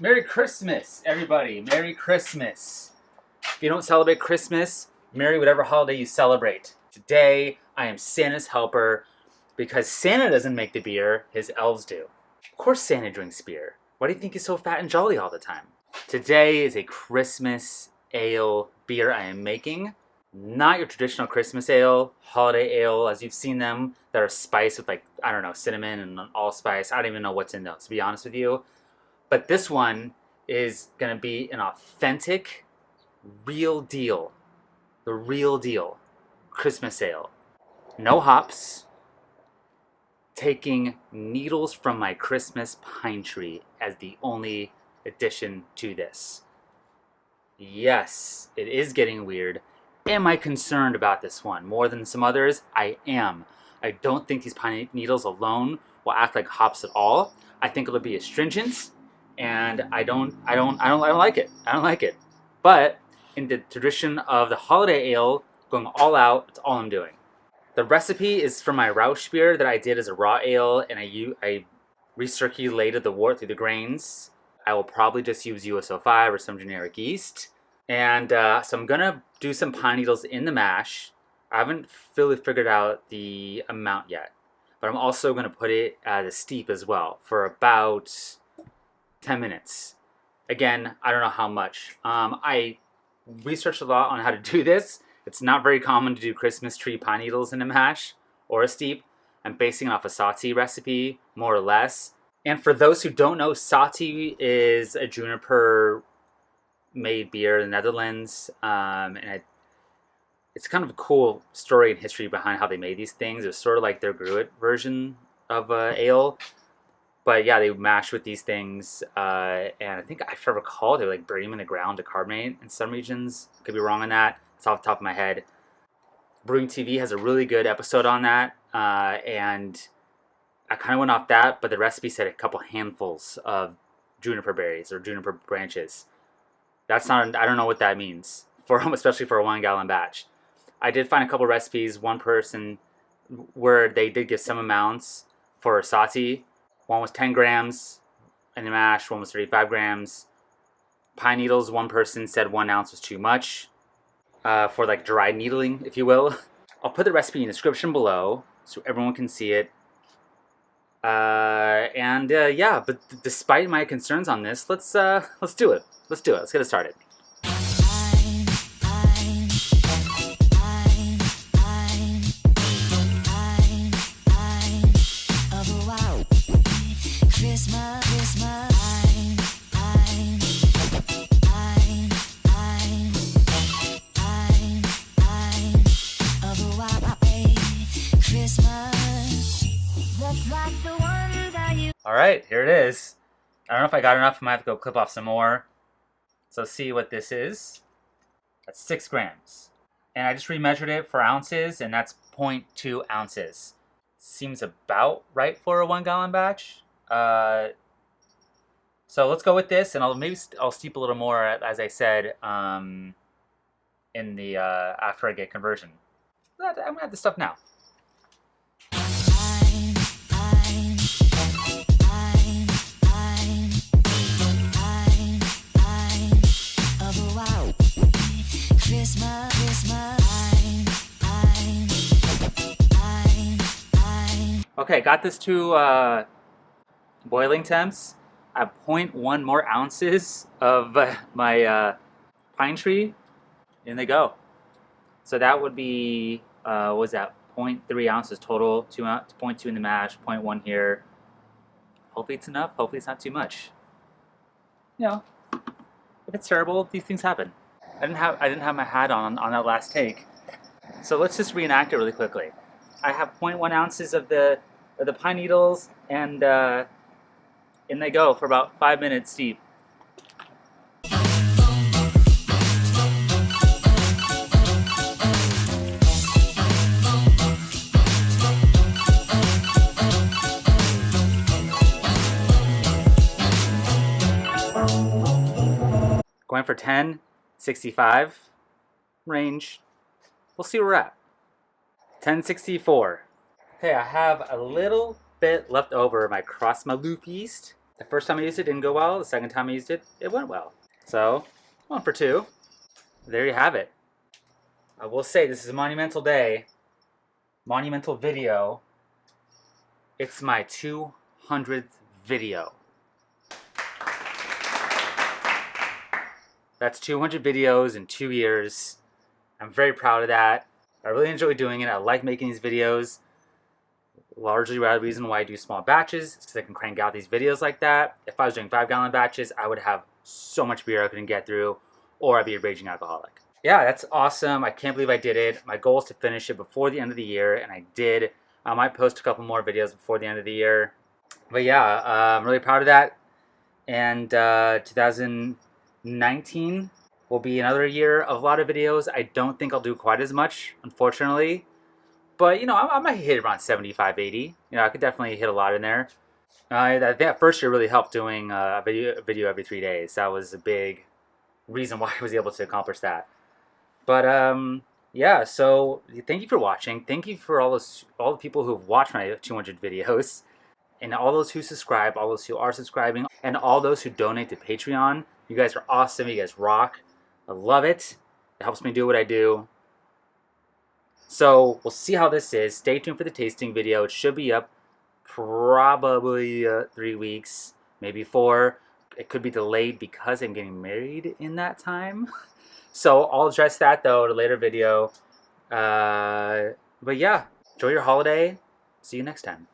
Merry Christmas, everybody. Merry Christmas. If you don't celebrate Christmas, merry whatever holiday you celebrate. Today, I am Santa's helper because Santa doesn't make the beer, his elves do. Of course Santa drinks beer. Why do you think he's so fat and jolly all the time? Today is a Christmas ale beer I am making. Not your traditional Christmas ale, holiday ale, as you've seen them, that are spiced with cinnamon and allspice. I don't even know what's in those, to be honest with you. But this one is going to be an authentic, real deal, the real deal Christmas ale. No hops, taking needles from my Christmas pine tree as the only addition to this. Yes, it is getting weird. Am I concerned about this one more than some others? I am. I don't think these pine needles alone will act like hops at all. I think it'll be astringent. And I don't like it. I don't like it. But in the tradition of the holiday ale, going all out, that's all I'm doing. The recipe is from my Rauch beer that I did as a raw ale, and I recirculated the wort through the grains. I will probably just use US-05 or some generic yeast. And so I'm gonna do some pine needles in the mash. I haven't fully figured out the amount yet, but I'm also gonna put it as a steep as well for about 10 minutes. Again, I don't know how much. I researched a lot on how to do this. It's not very common to do Christmas tree pine needles in a mash or a steep. I'm basing it off a Sati recipe, more or less. And for those who don't know, Sati is a juniper made beer in the Netherlands. It's kind of a cool story and history behind how they made these things. It was sort of like their Gruit version of ale. But yeah, they mash with these things, and I think, if I recall, they would bury them in the ground to carbonate in some regions. Could be wrong on that. It's off the top of my head. Brewing TV has a really good episode on that, and I kind of went off that, but the recipe said a couple handfuls of juniper berries or juniper branches. That's not, I don't know what that means, especially for a 1 gallon batch. I did find a couple recipes, one person where they did give some amounts for Sati. One was 10 grams in the mash, one was 35 grams. Pine needles, one person said 1 ounce was too much for dry needling, if you will. I'll put the recipe in the description below so everyone can see it. Yeah, but despite my concerns on this, let's do it. Let's do it. Let's get it started. All right, here it is. I don't know if I got enough. I might have to go clip off some more. So see what this is. That's 6 grams. And I just remeasured it for ounces, and that's 0.2 ounces. Seems about right for a 1 gallon batch. So let's go with this, and I'll steep a little more, as I said, in the after I get conversion. I'm gonna add the stuff now. Okay, got this to boiling temps. I have 0.1 more ounces of my pine tree. In they go. So that would be, what was that? 0.3 ounces total, 0.2 in the mash, 0.1 here. Hopefully it's enough, hopefully it's not too much. You know, if it's terrible, these things happen. I didn't have my hat on that last take. So let's just reenact it really quickly. I have 0.1 ounces of the pine needles, and in they go for about 5 minutes steep. Going for 10, 65 range. We'll see where we're at. 1064. Okay, I have a little bit left over of my Cross Maloof yeast The first time I used it didn't go well. The second time I used it, it went well. So, 1 for 2. There you have it. I will say this is a monumental day. Monumental video. It's my 200th video. That's 200 videos in 2 years. I'm very proud of that. I really enjoy doing it. I like making these videos. Largely the reason why I do small batches is because I can crank out these videos like that. If I was doing 5-gallon batches, I would have so much beer I couldn't get through, or I'd be a raging alcoholic. Yeah, that's awesome. I can't believe I did it. My goal is to finish it before the end of the year, and I did. I might post a couple more videos before the end of the year. But yeah, I'm really proud of that. And 2019 will be another year of a lot of videos. I don't think I'll do quite as much, unfortunately. But, you know, I might hit around 75, 80. You know, I could definitely hit a lot in there. I think that first year really helped doing a video every 3 days. That was a big reason why I was able to accomplish that. But, yeah, so thank you for watching. Thank you for all the people who've watched my 200 videos. And all those who subscribe, all those who are subscribing, and all those who donate to Patreon. You guys are awesome. You guys rock. I love it. It helps me do what I do. So we'll see how this is. Stay tuned for the tasting video. It should be up probably 3 weeks, maybe 4. It could be delayed because I'm getting married in that time. So I'll address that though in a later video. But yeah, enjoy your holiday. See you next time.